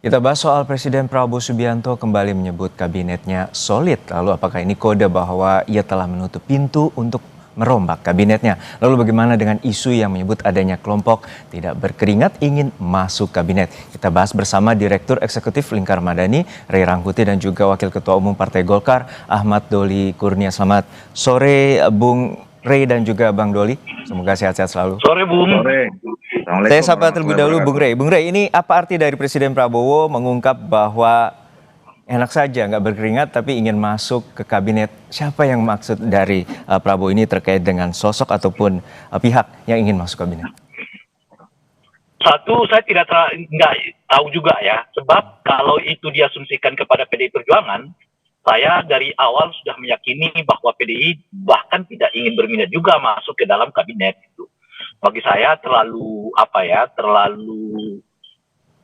Kita bahas soal Presiden Prabowo Subianto kembali menyebut kabinetnya solid. Lalu apakah ini kode bahwa ia telah menutup pintu untuk merombak kabinetnya? Lalu bagaimana dengan isu yang menyebut adanya kelompok tidak berkeringat ingin masuk kabinet? Kita bahas bersama Direktur Eksekutif Lingkar Madani, Ray Rangkuti, dan juga Wakil Ketua Umum Partai Golkar, Ahmad Doli Kurnia. Selamat sore Bung Ray dan juga Bang Doli. Semoga sehat-sehat selalu. Sore Bung. Sore. Saya sapa terlebih dahulu Bung Ray. Bung Ray, ini apa arti dari Presiden Prabowo mengungkap bahwa enak saja nggak berkeringat tapi ingin masuk ke kabinet? Siapa yang maksud dari Prabowo ini terkait dengan sosok ataupun pihak yang ingin masuk kabinet? Satu, saya nggak tahu juga ya, sebab kalau itu diasumsikan kepada PDI Perjuangan, saya dari awal sudah meyakini bahwa PDI bahkan tidak ingin berminat juga masuk ke dalam kabinet. Gitu. Bagi saya terlalu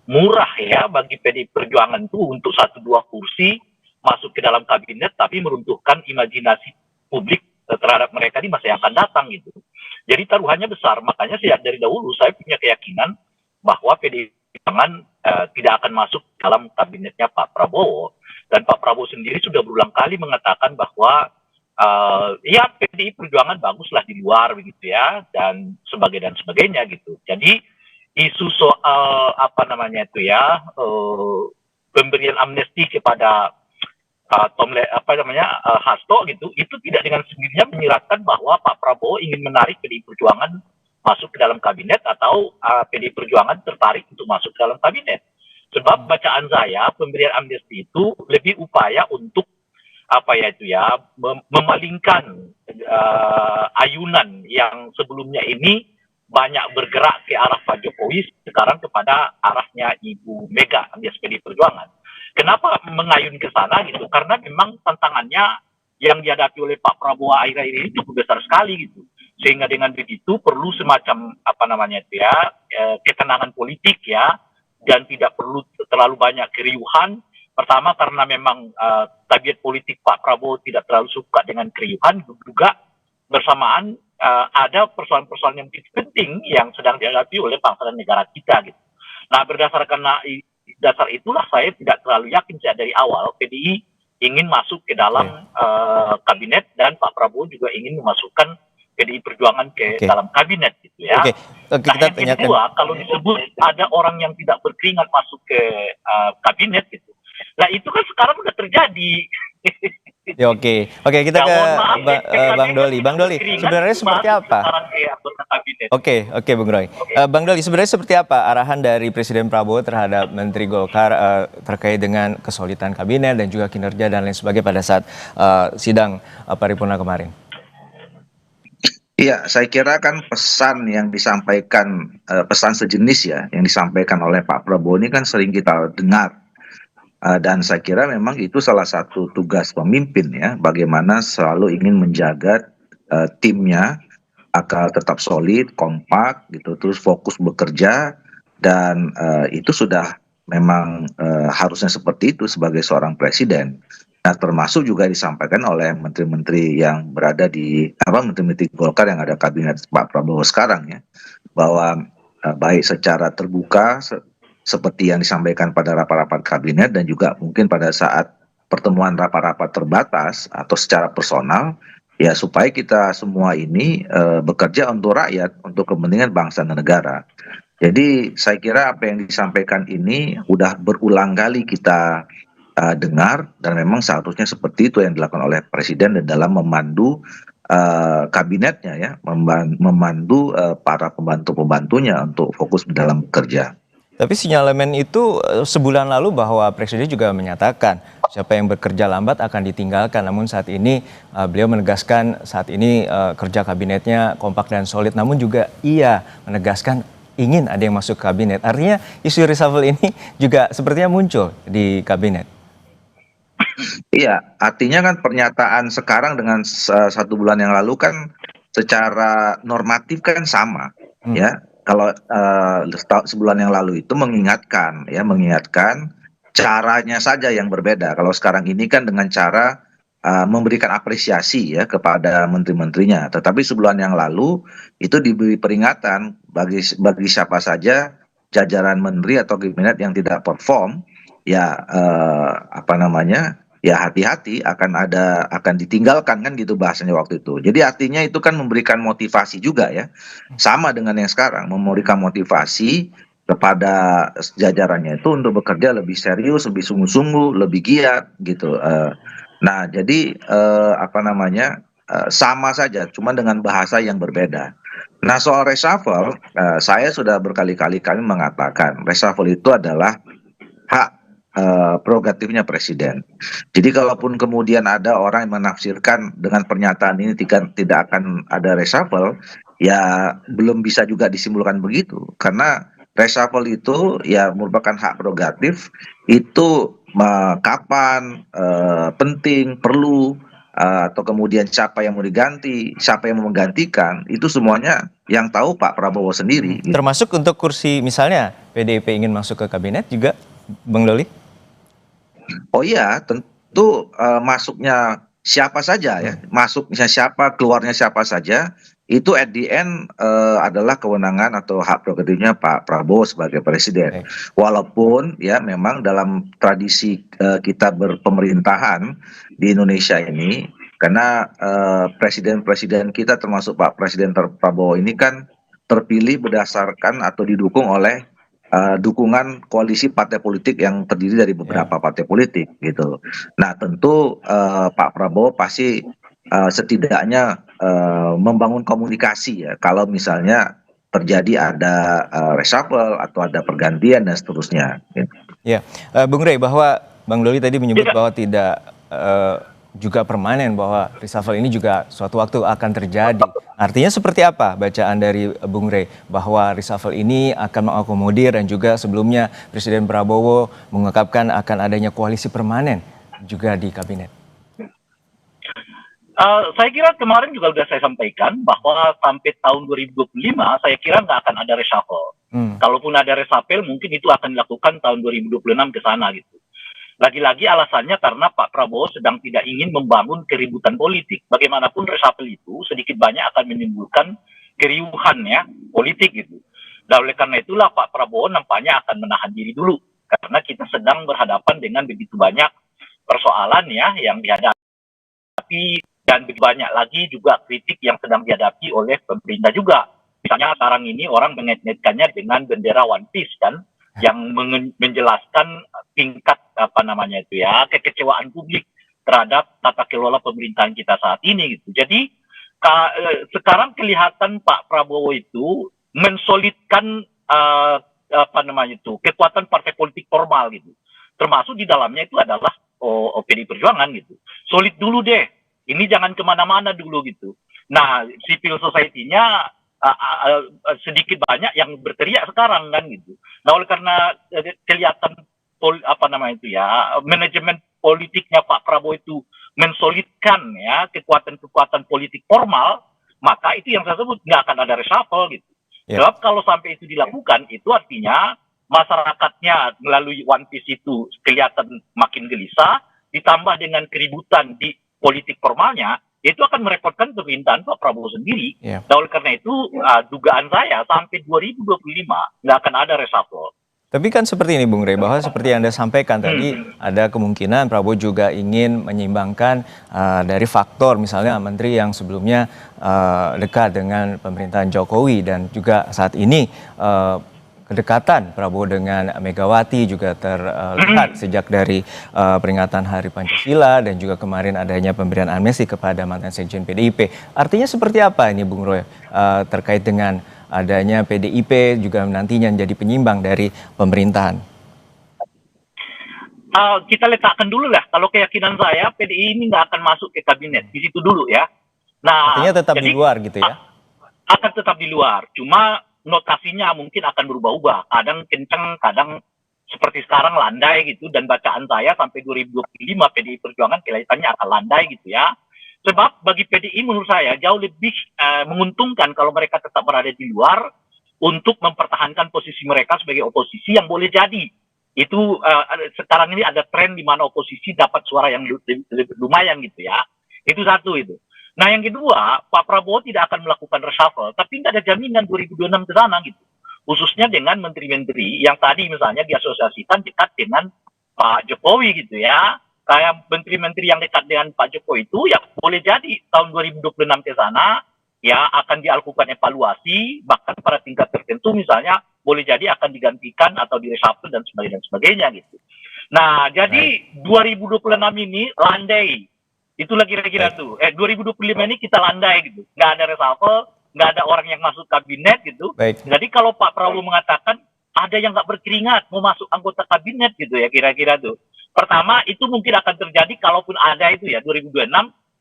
murah ya bagi PDI Perjuangan itu untuk 1-2 kursi masuk ke dalam kabinet, tapi meruntuhkan imajinasi publik terhadap mereka di masa yang akan datang gitu. Jadi taruhannya besar, makanya sejak dari dahulu saya punya keyakinan bahwa PDI Perjuangan tidak akan masuk dalam kabinetnya Pak Prabowo. Dan Pak Prabowo sendiri sudah berulang kali mengatakan bahwa ya PDI Perjuangan baguslah di luar begitu ya, dan sebagainya gitu. Jadi isu soal pemberian amnesti kepada Hasto gitu, itu tidak dengan sendirinya menyiratkan bahwa Pak Prabowo ingin menarik PDI Perjuangan masuk ke dalam kabinet atau PDI Perjuangan tertarik untuk masuk ke dalam kabinet. Sebab bacaan saya pemberian amnesti itu lebih upaya untuk memalingkan ayunan yang sebelumnya ini banyak bergerak ke arah Pak Jokowi, sekarang kepada arahnya Ibu Mega alias PDI Perjuangan. Kenapa mengayun ke sana gitu? Karena memang tantangannya yang dihadapi oleh Pak Prabowo akhir-akhir ini cukup besar sekali gitu. Sehingga dengan begitu perlu semacam ketenangan politik ya, dan tidak perlu terlalu banyak keriuhan. Pertama karena memang tabiat politik Pak Prabowo tidak terlalu suka dengan keriuhan, juga bersamaan ada persoalan-persoalan yang begitu penting yang sedang dihadapi oleh bangsa dan negara kita gitu. Nah berdasarkan dasar itulah saya tidak terlalu yakin sejak dari awal PDI ingin masuk ke dalam kabinet, dan Pak Prabowo juga ingin memasukkan PDI Perjuangan ke dalam kabinet gitu ya. Nah yang kedua, kalau disebut ada orang yang tidak berkeringat masuk ke kabinet gitu, nah itu kan sekarang udah terjadi. Ya, oke, kita ke Bang Doli. Bang Doli, sebenarnya seperti apa? Oke, Bung Roy. Bang Doli, sebenarnya seperti apa arahan dari Presiden Prabowo terhadap Menteri Golkar terkait dengan kesolidan kabinet dan juga kinerja dan lain sebagainya pada saat sidang paripurna kemarin? Iya, saya kira kan pesan yang disampaikan, pesan sejenis ya, yang disampaikan oleh Pak Prabowo ini kan sering kita dengar. Dan saya kira memang itu salah satu tugas pemimpin ya, bagaimana selalu ingin menjaga timnya agar tetap solid, kompak gitu, terus fokus bekerja, dan itu sudah memang harusnya seperti itu sebagai seorang presiden. Nah, termasuk juga disampaikan oleh menteri-menteri yang berada di menteri-menteri Golkar yang ada kabinet Pak Prabowo sekarang ya, bahwa baik secara terbuka seperti yang disampaikan pada rapat-rapat kabinet dan juga mungkin pada saat pertemuan rapat-rapat terbatas atau secara personal ya, supaya kita semua ini bekerja untuk rakyat, untuk kepentingan bangsa dan negara. Jadi saya kira apa yang disampaikan ini udah berulang kali kita dengar, dan memang seharusnya seperti itu yang dilakukan oleh presiden dan dalam memandu kabinetnya ya, memandu para pembantu-pembantunya untuk fokus dalam bekerja. Tapi sinyalemen itu sebulan lalu bahwa presiden juga menyatakan siapa yang bekerja lambat akan ditinggalkan. Namun saat ini beliau menegaskan saat ini kerja kabinetnya kompak dan solid. Namun juga ia menegaskan ingin ada yang masuk kabinet. Artinya isu reshuffle ini juga sepertinya muncul di kabinet. Iya, artinya kan pernyataan sekarang dengan 1 bulan yang lalu kan secara normatif kan sama ya. Kalau sebulan yang lalu itu mengingatkan caranya saja yang berbeda. Kalau sekarang ini kan dengan cara memberikan apresiasi ya kepada menteri-menterinya. Tetapi sebulan yang lalu itu diberi peringatan bagi siapa saja jajaran menteri atau kabinet yang tidak perform, ya apa namanya, ya hati-hati akan ditinggalkan kan gitu bahasanya waktu itu. Jadi artinya itu kan memberikan motivasi juga ya, sama dengan yang sekarang, memberikan motivasi kepada jajarannya itu untuk bekerja lebih serius, lebih sungguh-sungguh, lebih giat gitu. Nah, jadi apa namanya, sama saja, cuma dengan bahasa yang berbeda. Nah, soal reshuffle, saya sudah berkali-kali kami mengatakan reshuffle itu adalah hak prerogatifnya presiden. Jadi kalaupun kemudian ada orang yang menafsirkan dengan pernyataan ini tidak akan ada reshuffle, ya belum bisa juga disimpulkan begitu. Karena reshuffle itu ya merupakan hak prerogatif, itu kapan penting, perlu, atau kemudian siapa yang mau diganti, siapa yang mau menggantikan, itu semuanya yang tahu Pak Prabowo sendiri. Gitu. Termasuk untuk kursi misalnya PDIP ingin masuk ke kabinet juga, Bang Doli? Oh iya, tentu masuknya siapa saja ya, masuknya siapa, keluarnya siapa saja, itu at the end adalah kewenangan atau hak prerogatifnya Pak Prabowo sebagai presiden. Baik. Walaupun ya memang dalam tradisi kita berpemerintahan di Indonesia ini, karena presiden-presiden kita termasuk Pak Presiden Prabowo ini kan terpilih berdasarkan atau didukung oleh dukungan koalisi partai politik yang terdiri dari beberapa partai politik gitu. Nah tentu Pak Prabowo pasti setidaknya membangun komunikasi ya kalau misalnya terjadi ada reshuffle atau ada pergantian dan seterusnya. Gitu. Ya, Bung Rey, bahwa Bang Doli tadi menyebut Tidak. bahwa tidak juga permanen, bahwa reshuffle ini juga suatu waktu akan terjadi. Artinya seperti apa bacaan dari Bung Rey bahwa reshuffle ini akan mengakomodir, dan juga sebelumnya Presiden Prabowo mengungkapkan akan adanya koalisi permanen juga di kabinet? Saya kira kemarin juga sudah saya sampaikan bahwa sampai tahun 2025 saya kira nggak akan ada reshuffle. Kalaupun ada reshuffle mungkin itu akan dilakukan tahun 2026 ke sana gitu. Lagi-lagi alasannya karena Pak Prabowo sedang tidak ingin membangun keributan politik. Bagaimanapun reshuffle itu sedikit banyak akan menimbulkan keriuhan ya politik gitu. Dan oleh karena itulah Pak Prabowo nampaknya akan menahan diri dulu karena kita sedang berhadapan dengan begitu banyak persoalan ya yang dihadapi, dan begitu banyak lagi juga kritik yang sedang dihadapi oleh pemerintah juga. Misalnya sekarang ini orang mengait-ngaitkannya dengan bendera One Piece kan, yang menjelaskan tingkat apa namanya itu ya kekecewaan publik terhadap tata kelola pemerintahan kita saat ini gitu. Jadi sekarang kelihatan Pak Prabowo itu mensolidkan apa namanya itu kekuatan partai politik formal gitu. Termasuk di dalamnya itu adalah PDI Perjuangan gitu. Solid dulu deh. Ini jangan kemana-mana dulu gitu. Nah, civil society-nya sedikit banyak yang berteriak sekarang kan gitu. Nah oleh karena kelihatan apa namanya itu ya manajemen politiknya Pak Prabowo itu mensolidkan ya kekuatan-kekuatan politik formal, maka itu yang saya sebut nggak akan ada reshuffle gitu. Sebab kalau sampai itu dilakukan itu artinya masyarakatnya melalui One Piece itu kelihatan makin gelisah, ditambah dengan keributan di politik formalnya, itu akan merepotkan pemerintahan Pak Prabowo sendiri. Nah, oleh karena itu dugaan saya sampai 2025 nggak akan ada reshuffle. Tapi kan seperti ini Bung Rey, bahwa seperti yang Anda sampaikan tadi, ada kemungkinan Prabowo juga ingin menyeimbangkan dari faktor misalnya menteri yang sebelumnya dekat dengan pemerintahan Jokowi, dan juga saat ini kedekatan Prabowo dengan Megawati juga terlihat sejak dari peringatan Hari Pancasila, dan juga kemarin adanya pemberian amnesti kepada mantan sekjen PDIP. Artinya seperti apa ini Bung Roy terkait dengan adanya PDIP juga nantinya menjadi penyimbang dari pemerintahan? Kita letakkan dulu lah, kalau keyakinan saya PDI ini nggak akan masuk ke kabinet, di situ dulu ya. Nah, artinya tetap jadi, di luar gitu ya? Akan tetap di luar, cuma notasinya mungkin akan berubah-ubah. Kadang kenceng, kadang seperti sekarang landai gitu. Dan bacaan saya sampai 2025 PDI Perjuangan kelihatannya akan landai gitu ya. Sebab bagi PDI menurut saya jauh lebih menguntungkan kalau mereka tetap berada di luar untuk mempertahankan posisi mereka sebagai oposisi yang boleh jadi. Itu sekarang ini ada tren di mana oposisi dapat suara yang lumayan gitu ya. Itu satu itu. Nah yang kedua, Pak Prabowo tidak akan melakukan reshuffle, tapi nggak ada jaminan 2026 ke sana gitu. khususnya dengan menteri-menteri yang tadi misalnya diasosiasikan dekat dengan Pak Jokowi gitu ya. Kayak menteri-menteri yang dekat dengan Pak Jokowi itu ya boleh jadi tahun 2026 ke sana ya akan dilakukan evaluasi, bahkan pada tingkat tertentu misalnya boleh jadi akan digantikan atau direshuffle dan sebagainya gitu. Nah, jadi 2026 ini landai. Itulah kira-kira tuh. 2025 ini kita landai gitu. Nggak ada reshuffle, nggak ada orang yang masuk kabinet gitu. Baik. Jadi kalau Pak Prabowo mengatakan ada yang nggak berkeringat mau masuk anggota kabinet gitu ya kira-kira tuh. Pertama, itu mungkin akan terjadi kalaupun ada itu ya 2026.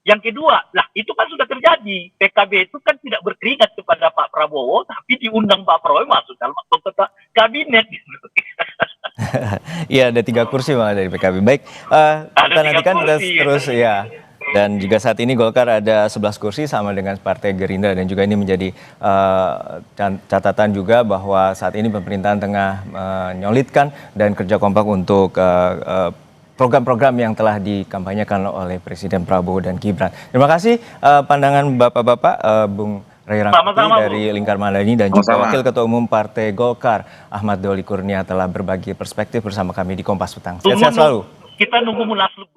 Yang kedua, lah itu kan sudah terjadi. PKB itu kan tidak berkeringat kepada Pak Prabowo, tapi diundang Pak Prabowo masuk dalam anggota kabinet. Gitu. Iya, ada 3 kursi malah dari PKB. Baik, kita nantikan terus ya. Dan juga saat ini Golkar ada 11 kursi sama dengan Partai Gerindra, dan juga ini menjadi catatan juga bahwa saat ini pemerintahan tengah menyolidkan dan kerja kompak untuk program-program yang telah dikampanyekan oleh Presiden Prabowo dan Gibran. Terima kasih pandangan Bapak-Bapak, Bung Ray Rangkuti dari Lingkar Madani dan juga Wakil Ketua Umum Partai Golkar Ahmad Doli Kurnia telah berbagi perspektif bersama kami di Kompas Petang. Sehat-sehat selalu. Kita nunggu Munaslup.